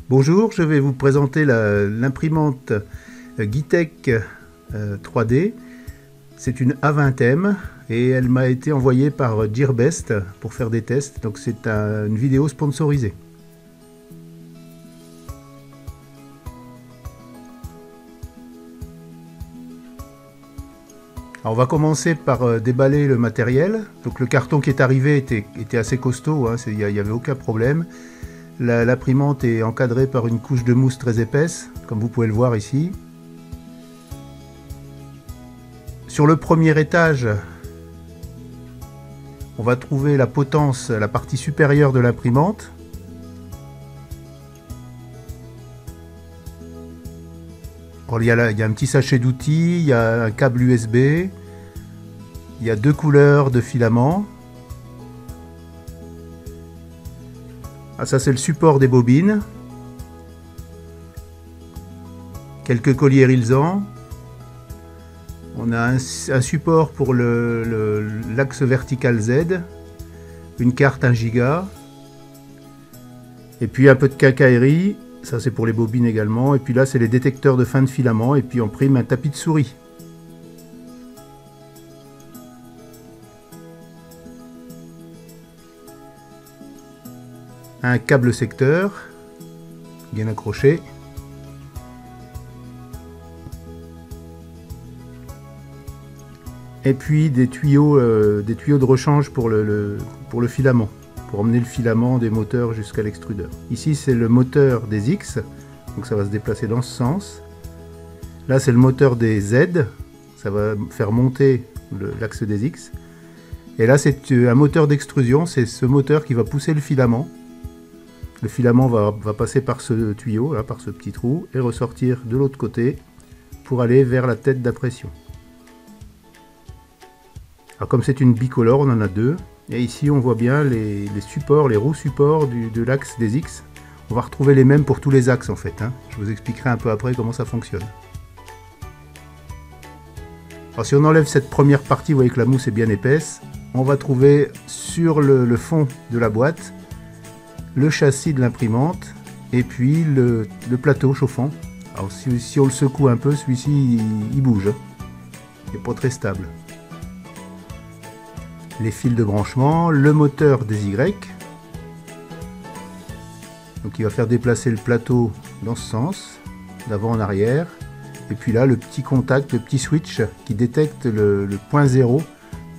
Bonjour, je vais vous présenter l'imprimante Gitech 3D. C'est une A20M et elle m'a été envoyée par Gearbest pour faire des tests. Donc c'est une vidéo sponsorisée. Alors on va commencer par déballer le matériel. Donc le carton qui est arrivé était assez costaud, hein, il n'y avait aucun problème. L'imprimante est encadrée par une couche de mousse très épaisse, comme vous pouvez le voir ici. Sur le premier étage, on va trouver la potence, la partie supérieure de l'imprimante. Il y a un petit sachet d'outils, il y a un câble USB, il y a deux couleurs de filaments. Ah, ça c'est le support des bobines. Quelques colliers Rilsan. On a un support pour l'axe vertical Z. Une carte 1 Go. Et puis un peu de quincaillerie. Ça c'est pour les bobines également. Et puis là c'est les détecteurs de fin de filament. Et puis on prime un tapis de souris. Un câble secteur bien accroché. Et puis des tuyaux de rechange pour le filament, pour emmener le filament des moteurs jusqu'à l'extrudeur. Ici c'est le moteur des X, donc ça va se déplacer dans ce sens. Là c'est le moteur des Z, ça va faire monter l'axe des X. Et là c'est un moteur d'extrusion, c'est ce moteur qui va pousser le filament. Le filament va passer par ce tuyau, là, par ce petit trou, et ressortir de l'autre côté pour aller vers la tête d'impression. Alors comme c'est une bicolore, on en a deux. Et ici on voit bien les supports, les roues supports de l'axe des X. On va retrouver les mêmes pour tous les axes en fait, hein. Je vous expliquerai un peu après comment ça fonctionne. Alors si on enlève cette première partie, vous voyez que la mousse est bien épaisse. On va trouver sur le fond de la boîte le châssis de l'imprimante et puis le plateau chauffant. Alors si on le secoue un peu, celui-ci il bouge, il n'est pas très stable. Les fils de branchement, le moteur des Y, donc il va faire déplacer le plateau dans ce sens, d'avant en arrière, et puis là le petit contact, le petit switch qui détecte le point 0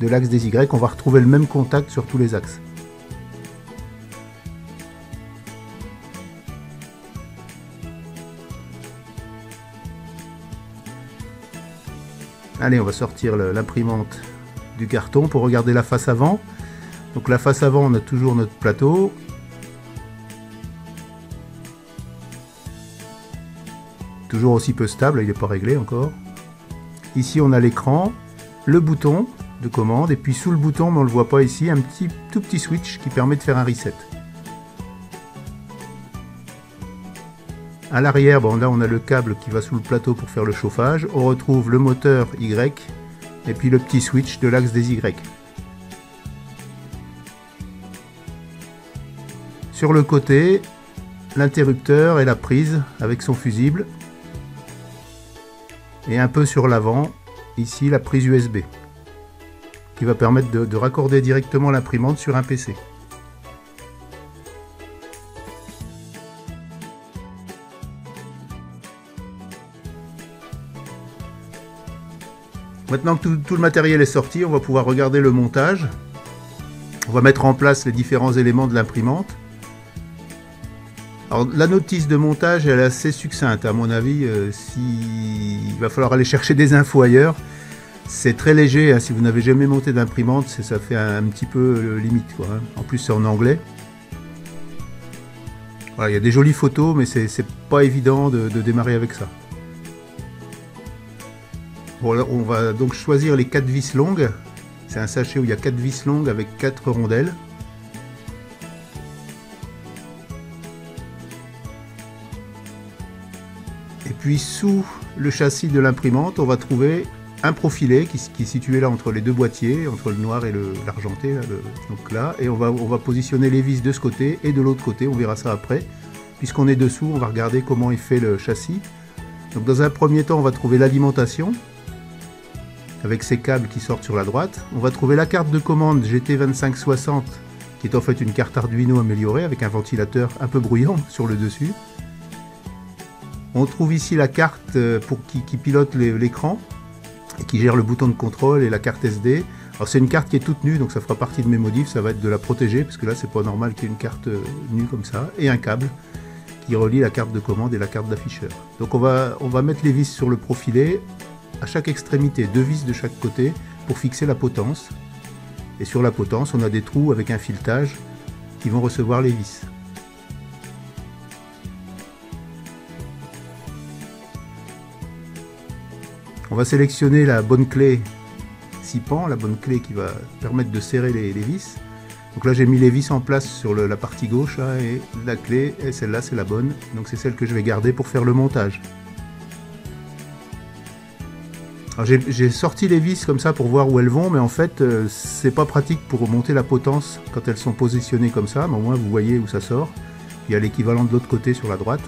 de l'axe des Y. On va retrouver le même contact sur tous les axes. Allez, on va sortir l'imprimante du carton pour regarder la face avant. Donc la face avant, on a toujours notre plateau. Toujours aussi peu stable, il n'est pas réglé encore. Ici on a l'écran, le bouton de commande, et puis sous le bouton, mais on ne le voit pas ici, un tout petit switch qui permet de faire un reset. À l'arrière, bon, là on a le câble qui va sous le plateau pour faire le chauffage. On retrouve le moteur Y et puis le petit switch de l'axe des Y. Sur le côté, l'interrupteur et la prise avec son fusible. Et un peu sur l'avant, ici la prise USB qui va permettre de raccorder directement l'imprimante sur un PC. Maintenant que tout le matériel est sorti, on va pouvoir regarder le montage. On va mettre en place les différents éléments de l'imprimante. Alors la notice de montage elle est assez succincte à mon avis. Il va falloir aller chercher des infos ailleurs. C'est très léger, hein, si vous n'avez jamais monté d'imprimante, ça fait un petit peu limite, quoi, hein. En plus c'est en anglais. Voilà, il y a des jolies photos, mais c'est pas évident de démarrer avec ça. Bon, là, on va donc choisir les 4 vis longues. C'est un sachet où il y a 4 vis longues avec 4 rondelles. Et puis sous le châssis de l'imprimante, on va trouver un profilé qui est situé là entre les deux boîtiers, entre le noir et l'argenté, donc là, et on va positionner les vis de ce côté et de l'autre côté, on verra ça après. puisqu'on est dessous, on va regarder comment est fait le châssis. Donc dans un premier temps, on va trouver l'alimentation, avec ces câbles qui sortent sur la droite. On va trouver la carte de commande GT2560, qui est en fait une carte Arduino améliorée, avec un ventilateur un peu bruyant sur le dessus. On trouve ici la carte qui pilote l'écran, et qui gère le bouton de contrôle et la carte SD. Alors c'est une carte qui est toute nue, donc ça fera partie de mes modifs, ça va être de la protéger, parce que là c'est pas normal qu'il y ait une carte nue comme ça, et un câble qui relie la carte de commande et la carte d'afficheur. Donc on va mettre les vis sur le profilé, à chaque extrémité, 2 vis de chaque côté, pour fixer la potence. Et sur la potence, on a des trous avec un filetage qui vont recevoir les vis. On va sélectionner la bonne clé 6 pans, la bonne clé qui va permettre de serrer les vis. Donc là j'ai mis les vis en place sur la partie gauche là, et la clé, et celle-là c'est la bonne, donc c'est celle que je vais garder pour faire le montage. Alors j'ai sorti les vis comme ça pour voir où elles vont, mais en fait c'est pas pratique pour monter la potence quand elles sont positionnées comme ça, mais au moins vous voyez où ça sort. Il y a l'équivalent de l'autre côté sur la droite.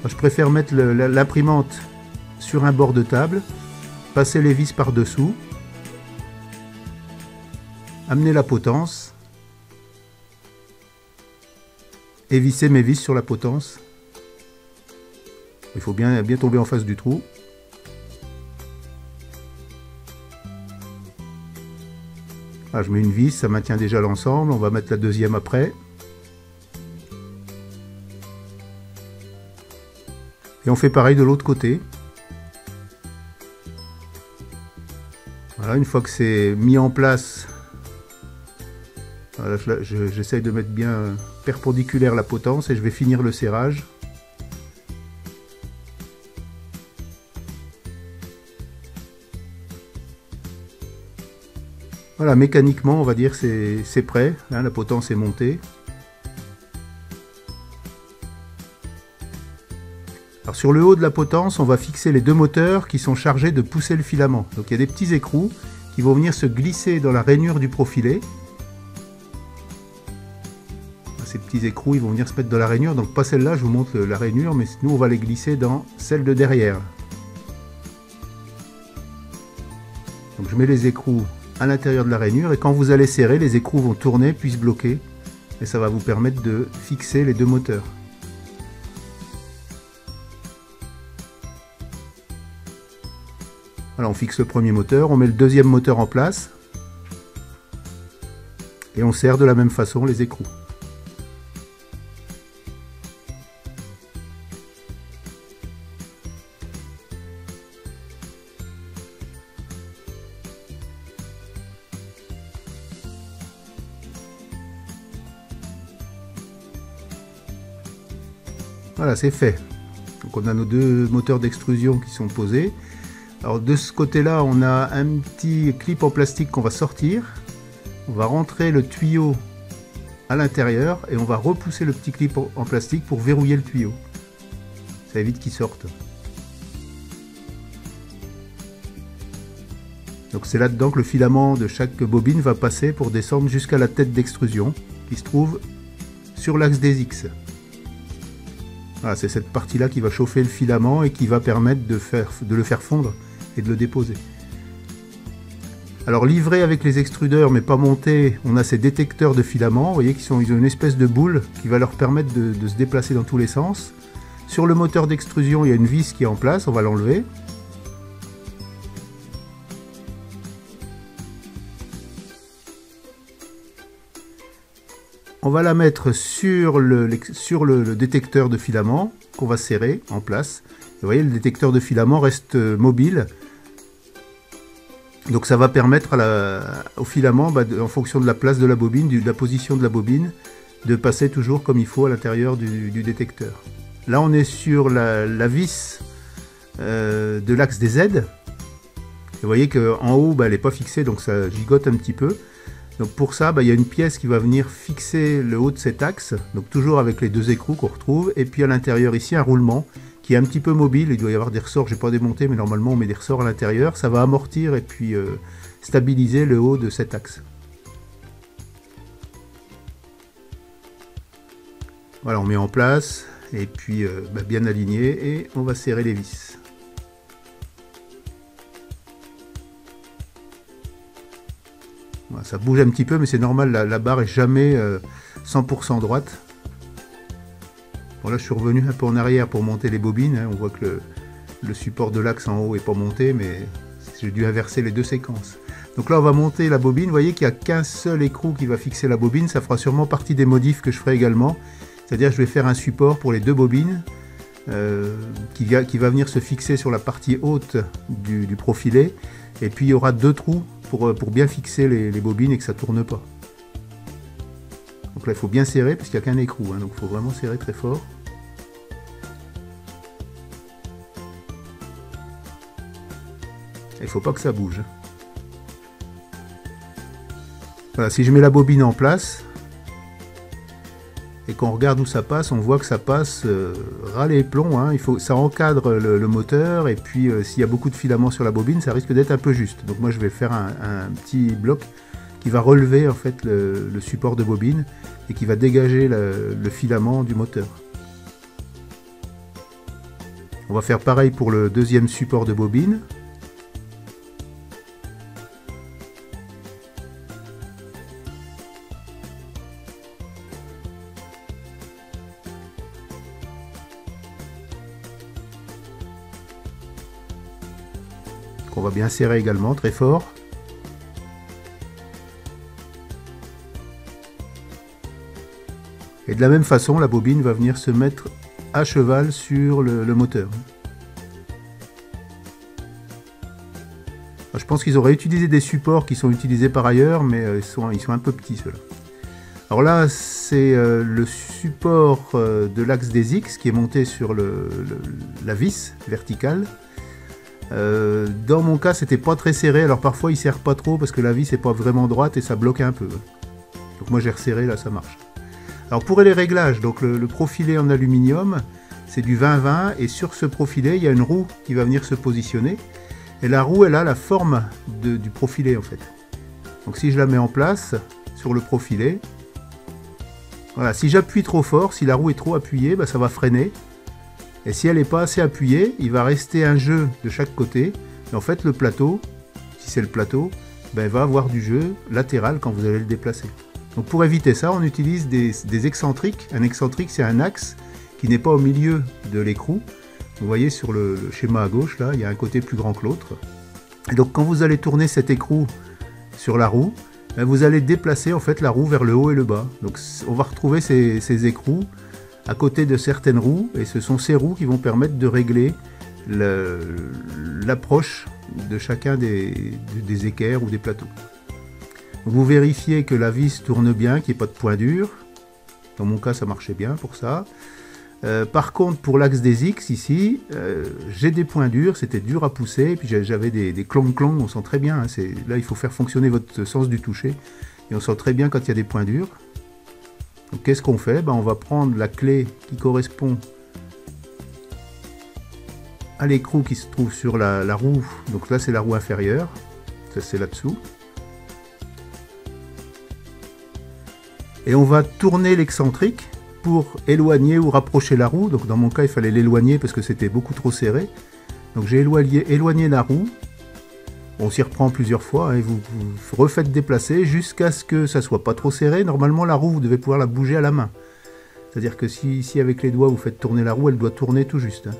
Alors, je préfère mettre l'imprimante sur un bord de table, passer les vis par dessous, amener la potence et visser mes vis sur la potence. Il faut bien tomber en face du trou. Là, je mets une vis, ça maintient déjà l'ensemble. On va mettre la deuxième après. Et on fait pareil de l'autre côté. Voilà, une fois que c'est mis en place, voilà, j'essaye de mettre bien perpendiculaire la potence et je vais finir le serrage. Voilà, mécaniquement on va dire c'est prêt, hein, la potence est montée. Alors sur le haut de la potence, on va fixer les 2 moteurs qui sont chargés de pousser le filament. Donc il y a des petits écrous qui vont venir se glisser dans la rainure du profilé. Ces petits écrous, ils vont venir se mettre dans la rainure, donc pas celle-là, je vous montre la rainure, mais nous on va les glisser dans celle de derrière. Donc je mets les écrous à l'intérieur de la rainure, et quand vous allez serrer, les écrous vont tourner puis se bloquer, et ça va vous permettre de fixer les 2 moteurs. Voilà, on fixe le premier moteur, on met le deuxième moteur en place, et on serre de la même façon les écrous. Voilà, c'est fait. Donc on a nos 2 moteurs d'extrusion qui sont posés. Alors de ce côté-là, on a un petit clip en plastique qu'on va sortir. On va rentrer le tuyau à l'intérieur et on va repousser le petit clip en plastique pour verrouiller le tuyau. Ça évite qu'il sorte. Donc c'est là-dedans que le filament de chaque bobine va passer pour descendre jusqu'à la tête d'extrusion qui se trouve sur l'axe des X. Voilà, c'est cette partie-là qui va chauffer le filament et qui va permettre de le faire fondre et de le déposer. Alors livré avec les extrudeurs mais pas monté, on a ces détecteurs de filaments, vous voyez ils ont une espèce de boule qui va leur permettre de se déplacer dans tous les sens. Sur le moteur d'extrusion, il y a une vis qui est en place, on va l'enlever. On va la mettre sur le détecteur de filament qu'on va serrer en place. Et vous voyez, le détecteur de filament reste mobile. Donc ça va permettre au filament, en fonction de la place de la bobine, de la position de la bobine, de passer toujours comme il faut à l'intérieur du détecteur. Là on est sur la vis de l'axe des Z. Et vous voyez qu'en haut, elle n'est pas fixée, donc ça gigote un petit peu. Donc pour ça, il y a une pièce qui va venir fixer le haut de cet axe, donc toujours avec les 2 écrous qu'on retrouve, et puis à l'intérieur ici un roulement qui est un petit peu mobile, il doit y avoir des ressorts, j'ai pas démonté, mais normalement on met des ressorts à l'intérieur, ça va amortir et puis stabiliser le haut de cet axe. Voilà, on met en place, et puis bien aligné, et on va serrer les vis. Voilà, ça bouge un petit peu, mais c'est normal, la barre est jamais 100% droite. Bon, là je suis revenu un peu en arrière pour monter les bobines, hein. On voit que le support de l'axe en haut est pas monté, mais j'ai dû inverser les deux séquences. Donc là on va monter la bobine, vous voyez qu'il n'y a qu'un seul écrou qui va fixer la bobine, ça fera sûrement partie des modifs que je ferai également. C'est-à-dire que je vais faire un support pour les deux bobines qui va venir se fixer sur la partie haute du profilet, et puis il y aura deux trous pour bien fixer les bobines et que ça ne tourne pas. Donc là il faut bien serrer parce qu'il n'y a qu'un écrou, hein, donc il faut vraiment serrer très fort. Il ne faut pas que ça bouge. Voilà, si je mets la bobine en place et qu'on regarde où ça passe, on voit que ça passe ras les plombs, hein. Ça encadre le moteur, et puis s'il y a beaucoup de filaments sur la bobine, ça risque d'être un peu juste. Donc moi je vais faire un petit bloc qui va relever en fait le support de bobine et qui va dégager le filament du moteur. On va faire pareil pour le deuxième support de bobine. Qu'on va bien serrer également très fort. Et de la même façon, la bobine va venir se mettre à cheval sur le moteur. Alors, je pense qu'ils auraient utilisé des supports qui sont utilisés par ailleurs, mais ils sont un peu petits ceux-là. Alors là, c'est le support de l'axe des X qui est monté sur la vis verticale. Dans mon cas, c'était pas très serré, alors parfois il serre pas trop parce que la vis n'est pas vraiment droite et ça bloque un peu. Donc moi j'ai resserré, là ça marche. Alors pour les réglages, donc le profilet en aluminium, c'est du 20-20, et sur ce profilet il y a une roue qui va venir se positionner, et la roue elle a la forme du profilet en fait. Donc si je la mets en place sur le profilet, voilà, si j'appuie trop fort, si la roue est trop appuyée, ça va freiner. Et si elle n'est pas assez appuyée, il va rester un jeu de chaque côté. Et en fait, le plateau, si c'est le plateau, il va avoir du jeu latéral quand vous allez le déplacer. Donc pour éviter ça, on utilise des excentriques. Un excentrique, c'est un axe qui n'est pas au milieu de l'écrou. Vous voyez sur le schéma à gauche, là, il y a un côté plus grand que l'autre. Et donc quand vous allez tourner cet écrou sur la roue, vous allez déplacer en fait la roue vers le haut et le bas. Donc on va retrouver ces écrous à côté de certaines roues, et ce sont ces roues qui vont permettre de régler l'approche de chacun des équerres ou des plateaux. Vous vérifiez que la vis tourne bien, qu'il n'y ait pas de point dur. Dans mon cas ça marchait bien pour ça. Par contre pour l'axe des X ici, j'ai des points durs, c'était dur à pousser, et puis j'avais des clong-clong, on sent très bien, hein, là il faut faire fonctionner votre sens du toucher, et on sent très bien quand il y a des points durs. Donc qu'est-ce qu'on fait? On va prendre la clé qui correspond à l'écrou qui se trouve sur la roue. Donc là c'est la roue inférieure, ça c'est là-dessous. Et on va tourner l'excentrique pour éloigner ou rapprocher la roue. Donc dans mon cas il fallait l'éloigner parce que c'était beaucoup trop serré. Donc j'ai éloigné la roue. On s'y reprend plusieurs fois, hein, et vous refaites déplacer jusqu'à ce que ça soit pas trop serré. Normalement la roue vous devez pouvoir la bouger à la main. C'est-à-dire que si avec les doigts vous faites tourner la roue, elle doit tourner tout juste, hein.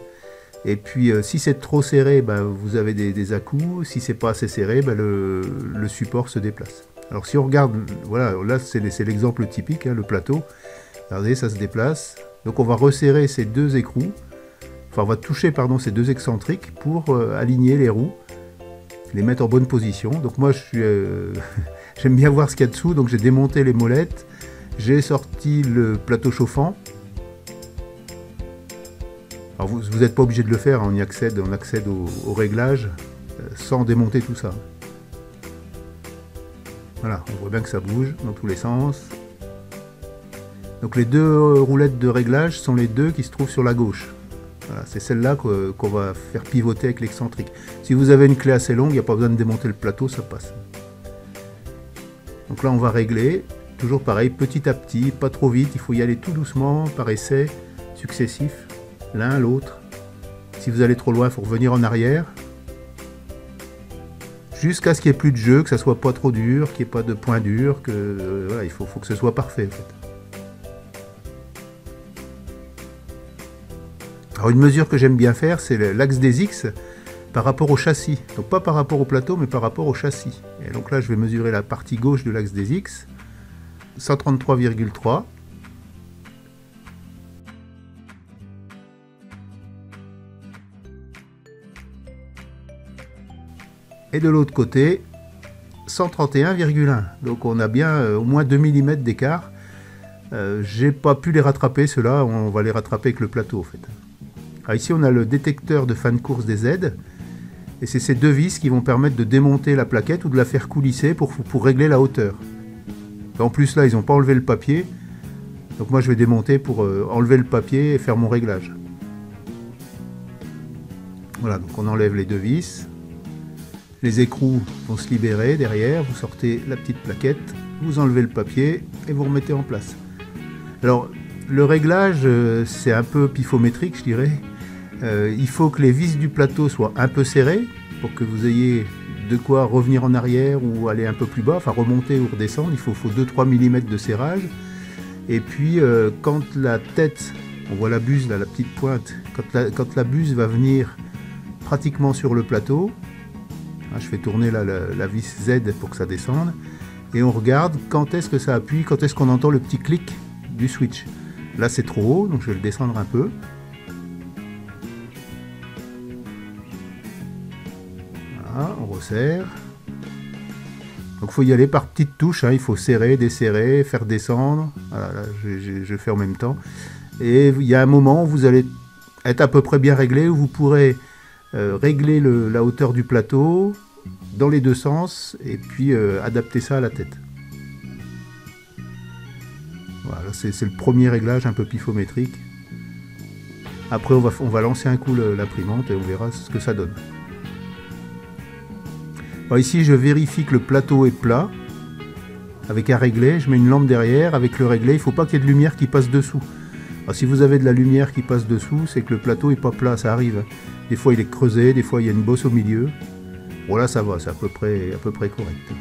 Et puis si c'est trop serré, vous avez des à-coups. Si c'est pas assez serré, le support se déplace. Alors si on regarde, voilà, là c'est l'exemple typique, hein, le plateau. Regardez, ça se déplace. Donc on va resserrer ces deux écrous. Enfin on va toucher pardon ces deux excentriques pour aligner les roues, les mettre en bonne position. Donc moi j'aime bien voir ce qu'il y a dessous, donc j'ai démonté les molettes, j'ai sorti le plateau chauffant. Alors vous n'êtes pas obligé de le faire, hein, on accède au réglage sans démonter tout ça. Voilà, on voit bien que ça bouge dans tous les sens. Donc les deux roulettes de réglage sont les deux qui se trouvent sur la gauche. Voilà, c'est celle-là qu'on va faire pivoter avec l'excentrique. Si vous avez une clé assez longue, il n'y a pas besoin de démonter le plateau, ça passe. Donc là on va régler, toujours pareil, petit à petit, pas trop vite, il faut y aller tout doucement, par essai, successifs, l'un, l'autre. Si vous allez trop loin, il faut revenir en arrière. Jusqu'à ce qu'il n'y ait plus de jeu, que ça soit pas trop dur, qu'il n'y ait pas de point dur, que voilà, il faut que ce soit parfait en fait. Alors une mesure que j'aime bien faire, c'est l'axe des X par rapport au châssis. Donc pas par rapport au plateau, mais par rapport au châssis. Et donc là, je vais mesurer la partie gauche de l'axe des X, 133,3. Et de l'autre côté, 131,1. Donc on a bien au moins 2 mm d'écart. J'ai pas pu les rattraper, ceux-là, on va les rattraper avec le plateau en fait. Alors ici on a le détecteur de fin de course des Z. Et c'est ces deux vis qui vont permettre de démonter la plaquette ou de la faire coulisser pour régler la hauteur. En plus là, ils n'ont pas enlevé le papier. Donc moi je vais démonter pour enlever le papier et faire mon réglage. Voilà, donc on enlève les deux vis. Les écrous vont se libérer derrière. Vous sortez la petite plaquette, vous enlevez le papier et vous remettez en place. Alors le réglage, c'est un peu pifométrique, je dirais. Il faut que les vis du plateau soient un peu serrées pour que vous ayez de quoi revenir en arrière ou aller un peu plus bas, enfin remonter ou redescendre. Il faut 2-3 mm de serrage. Et puis quand la tête, on voit la buse là, la petite pointe, quand la buse va venir pratiquement sur le plateau, hein, je fais tourner là, la vis Z pour que ça descende, et on regarde quand est-ce que ça appuie, quand est-ce qu'on entend le petit clic du switch. Là c'est trop haut, donc je vais le descendre un peu. Voilà, on resserre. Donc il faut y aller par petites touches, hein. Il faut serrer, desserrer, faire descendre. Voilà, là, je fais en même temps. Et il y a un moment où vous allez être à peu près bien réglé, où vous pourrez régler la hauteur du plateau dans les deux sens et puis adapter ça à la tête. Voilà, c'est le premier réglage un peu pifométrique. Après on va lancer un coup l'imprimante et on verra ce que ça donne. Alors ici je vérifie que le plateau est plat avec un réglé, je mets une lampe derrière avec le réglé, il ne faut pas qu'il y ait de lumière qui passe dessous. Alors si vous avez de la lumière qui passe dessous, c'est que le plateau n'est pas plat, ça arrive. Des fois il est creusé, des fois il y a une bosse au milieu. Bon là ça va, c'est à peu près correct.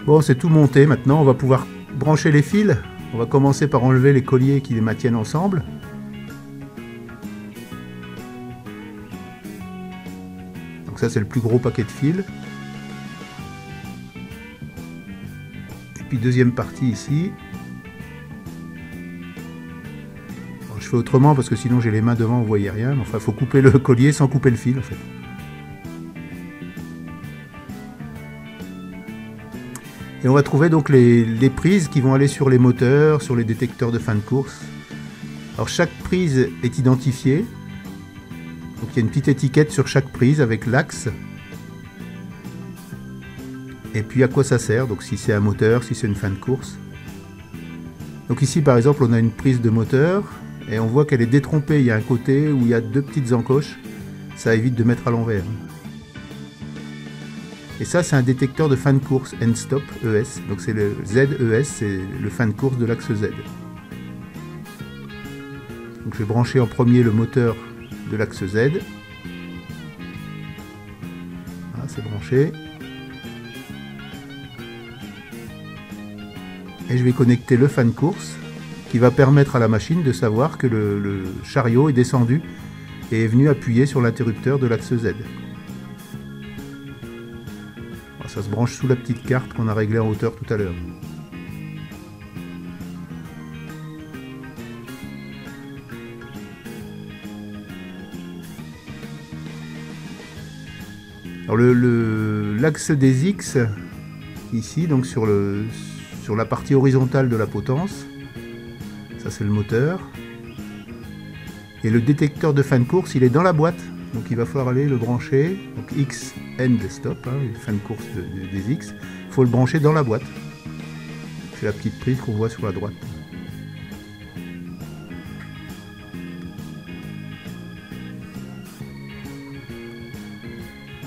Bon, c'est tout monté maintenant, on va pouvoir brancher les fils. On va commencer par enlever les colliers qui les maintiennent ensemble. Donc ça c'est le plus gros paquet de fils. Et puis deuxième partie ici. Alors, je fais autrement parce que sinon j'ai les mains devant, vous voyez rien. Mais enfin il faut couper le collier sans couper le fil en fait. Et on va trouver donc les prises qui vont aller sur les moteurs, sur les détecteurs de fin de course. Alors chaque prise est identifiée. Donc il y a une petite étiquette sur chaque prise avec l'axe. Et puis à quoi ça sert, donc si c'est un moteur, si c'est une fin de course. Donc ici par exemple on a une prise de moteur et on voit qu'elle est détrompée. Il y a un côté où il y a deux petites encoches. Ça évite de mettre à l'envers. Et ça, c'est un détecteur de fin de course, End Stop ES. Donc c'est le ZES, c'est le fin de course de l'axe Z. Donc je vais brancher en premier le moteur de l'axe Z. Voilà, c'est branché. Et je vais connecter le fin de course qui va permettre à la machine de savoir que le chariot est descendu et est venu appuyer sur l'interrupteur de l'axe Z. Ça se branche sous la petite carte qu'on a réglée en hauteur tout à l'heure. Alors l'axe des X, ici, donc sur la partie horizontale de la potence, ça c'est le moteur. Et le détecteur de fin de course, il est dans la boîte. Donc il va falloir aller le brancher, donc X End Stop, hein, fin de course des X, il faut le brancher dans la boîte. C'est la petite prise qu'on voit sur la droite.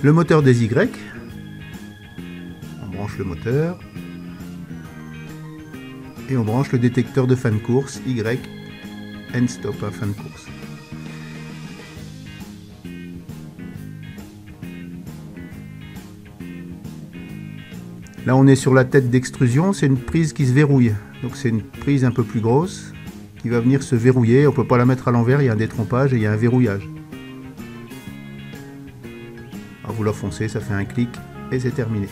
Le moteur des Y, le moteur. Et on branche le détecteur de fin de course, Y, end stop, fin de course. Là on est sur la tête d'extrusion, c'est une prise qui se verrouille. Donc c'est une prise un peu plus grosse qui va venir se verrouiller. On ne peut pas la mettre à l'envers, il y a un détrompage et il y a un verrouillage. Alors vous la foncez, ça fait un clic et c'est terminé.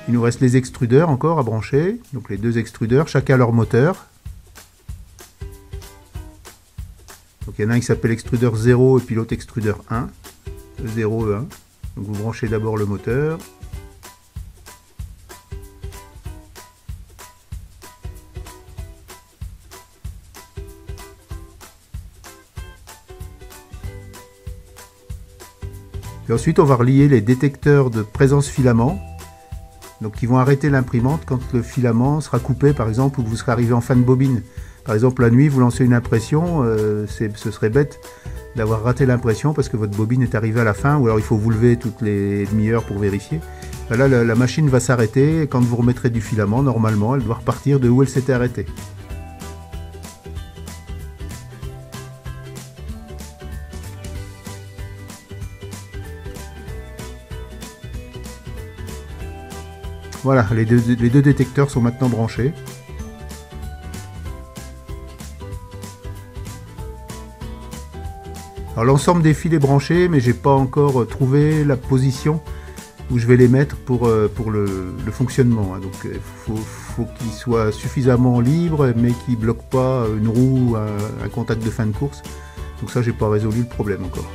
Il nous reste les extrudeurs encore à brancher. Donc les deux extrudeurs, chacun leur moteur. Donc il y en a un qui s'appelle extrudeur 0 et puis l'autre extrudeur 1. 0 et 1. Donc vous branchez d'abord le moteur. Et ensuite on va relier les détecteurs de présence filament. Donc qui vont arrêter l'imprimante quand le filament sera coupé par exemple ou que vous serez arrivé en fin de bobine. Par exemple la nuit vous lancez une impression, ce serait bête d'avoir raté l'impression parce que votre bobine est arrivée à la fin ou alors il faut vous lever toutes les demi-heures pour vérifier. Là la machine va s'arrêter et quand vous remettrez du filament, normalement elle doit repartir de où elle s'était arrêtée. Voilà, les deux détecteurs sont maintenant branchés. Alors l'ensemble des fils est branché, mais j'ai pas encore trouvé la position où je vais les mettre pour le fonctionnement. Donc il faut qu'ils soient suffisamment libres, mais qu'ils ne bloquent pas une roue, un contact de fin de course. Donc ça, j'ai pas résolu le problème encore.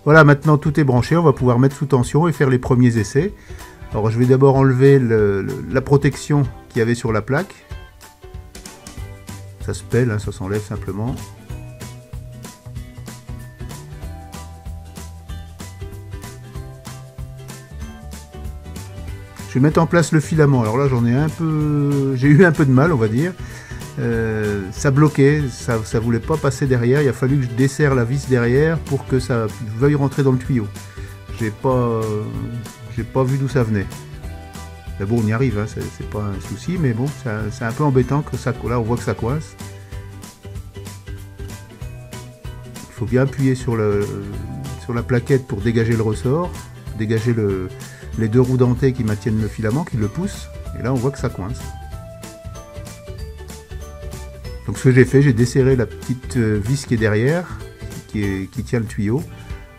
Voilà, maintenant tout est branché, on va pouvoir mettre sous tension et faire les premiers essais. Alors je vais d'abord enlever la protection qu'il y avait sur la plaque. Ça se pèle, hein, ça s'enlève simplement. Je vais mettre en place le filament. Alors là j'ai eu un peu de mal, on va dire. Ça bloquait, ça voulait pas passer derrière. Il a fallu que je desserre la vis derrière pour que ça veuille rentrer dans le tuyau. J'ai pas vu d'où ça venait. Mais bon, on y arrive, hein, c'est pas un souci, mais bon, c'est un peu embêtant que ça. Là, on voit que ça coince. Il faut bien appuyer sur la plaquette pour dégager le ressort, dégager les deux roues dentées qui maintiennent le filament, qui le poussent. Et là, on voit que ça coince. Donc, ce que j'ai fait, j'ai desserré la petite vis qui est derrière, qui tient le tuyau.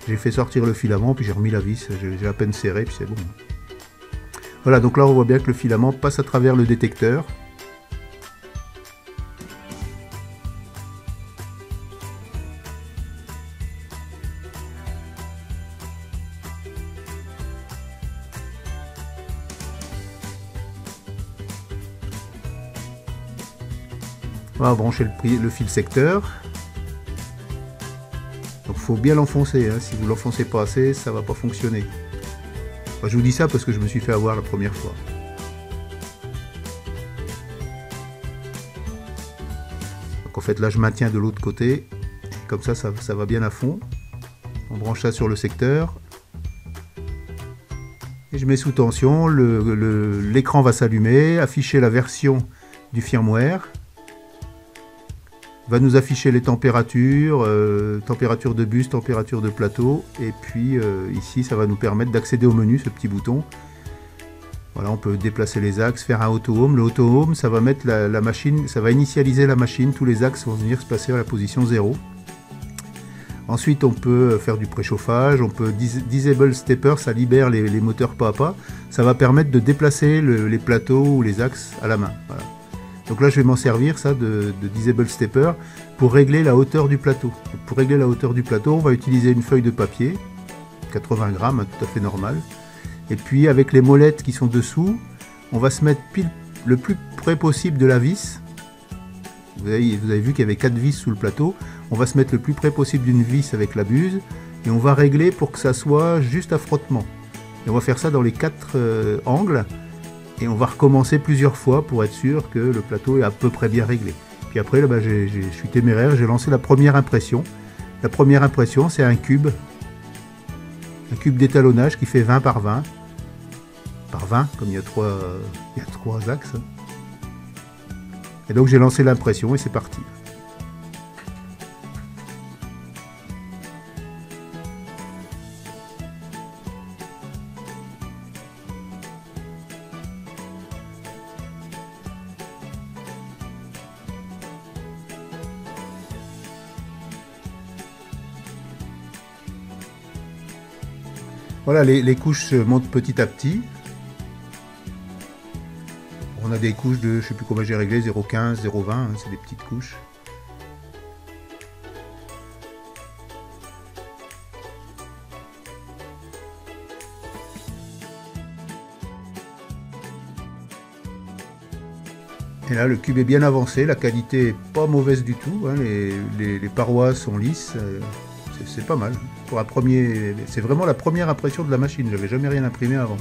J'ai fait sortir le filament, puis j'ai remis la vis, j'ai à peine serré, puis c'est bon. Voilà, donc là on voit bien que le filament passe à travers le détecteur. On va brancher le fil secteur. Donc il faut bien l'enfoncer, hein. Si vous ne l'enfoncez pas assez, ça ne va pas fonctionner. Enfin, je vous dis ça parce que je me suis fait avoir la première fois. Donc en fait là je maintiens de l'autre côté, comme ça va bien à fond. On branche ça sur le secteur. Et je mets sous tension, l'écran va s'allumer, afficher la version du firmware. Va nous afficher les températures, température de bus, température de plateau, et puis ici ça va nous permettre d'accéder au menu, ce petit bouton. Voilà, on peut déplacer les axes, faire un auto-home. Le auto-home, ça va mettre la machine, ça va initialiser la machine, tous les axes vont venir se placer à la position 0. Ensuite on peut faire du préchauffage, on peut disable stepper, ça libère les moteurs pas à pas, ça va permettre de déplacer les plateaux ou les axes à la main. Voilà. Donc là je vais m'en servir ça de disable stepper pour régler la hauteur du plateau. Donc, pour régler la hauteur du plateau, on va utiliser une feuille de papier, 80 grammes, hein, tout à fait normal. Et puis avec les molettes qui sont dessous, on va se mettre pile le plus près possible de la vis. Vous avez vu qu'il y avait 4 vis sous le plateau. On va se mettre le plus près possible d'une vis avec la buse et on va régler pour que ça soit juste à frottement. Et on va faire ça dans les 4 angles. Et on va recommencer plusieurs fois pour être sûr que le plateau est à peu près bien réglé. Puis après, là, je suis téméraire, j'ai lancé la première impression. La première impression, c'est un cube d'étalonnage qui fait 20 par 20. Par 20, comme il y a trois axes. Et donc j'ai lancé l'impression et c'est parti. Voilà, les couches se montent petit à petit. On a des couches de, je sais plus comment j'ai réglé, 0,15, 0,20, hein, c'est des petites couches. Et là, le cube est bien avancé, la qualité est pas mauvaise du tout, hein, les parois sont lisses, c'est pas mal. Pour un premier, c'est vraiment la première impression de la machine, j'avais jamais rien imprimé avant.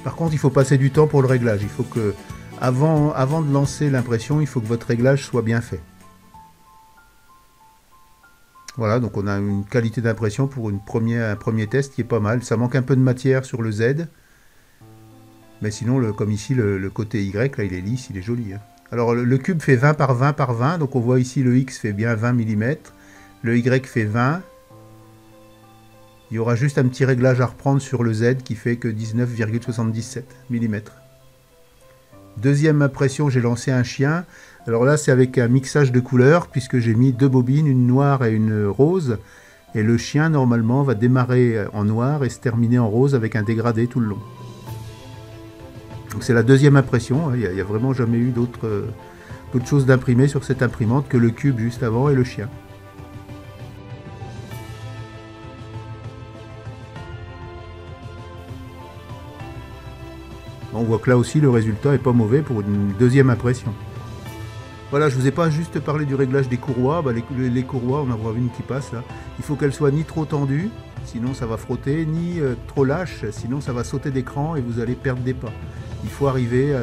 Par contre, il faut passer du temps pour le réglage. Il faut que, avant de lancer l'impression, il faut que votre réglage soit bien fait. Voilà, donc on a une qualité d'impression pour un premier test qui est pas mal. Ça manque un peu de matière sur le Z. Mais sinon, comme ici, le côté Y, là, il est lisse, il est joli. Hein. Alors, le cube fait 20 par 20 par 20. Donc, on voit ici, le X fait bien 20 mm. Le Y fait 20. Il y aura juste un petit réglage à reprendre sur le Z qui fait que 19,77 mm. Deuxième impression, j'ai lancé un chien. Alors là, c'est avec un mixage de couleurs puisque j'ai mis deux bobines, une noire et une rose. Et le chien, normalement, va démarrer en noir et se terminer en rose avec un dégradé tout le long. Donc c'est la deuxième impression. Il n'y a vraiment jamais eu d'autre chose d'imprimé sur cette imprimante que le cube juste avant et le chien. On voit que là aussi le résultat est pas mauvais pour une deuxième impression. Voilà, je vous ai pas juste parlé du réglage des courroies. Les courroies, on en voit une qui passe là. Il faut qu'elles soient ni trop tendues, sinon ça va frotter, ni trop lâches, sinon ça va sauter d'écran et vous allez perdre des pas. Il faut arriver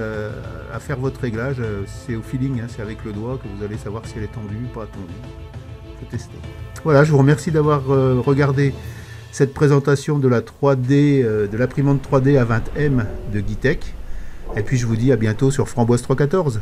à faire votre réglage, c'est au feeling, hein, c'est avec le doigt que vous allez savoir si elle est tendue ou pas tendue. Il faut tester. Voilà, je vous remercie d'avoir regardé cette présentation de la 3D, de l'imprimante 3D A20M de Guitech. Et puis je vous dis à bientôt sur Framboise 314.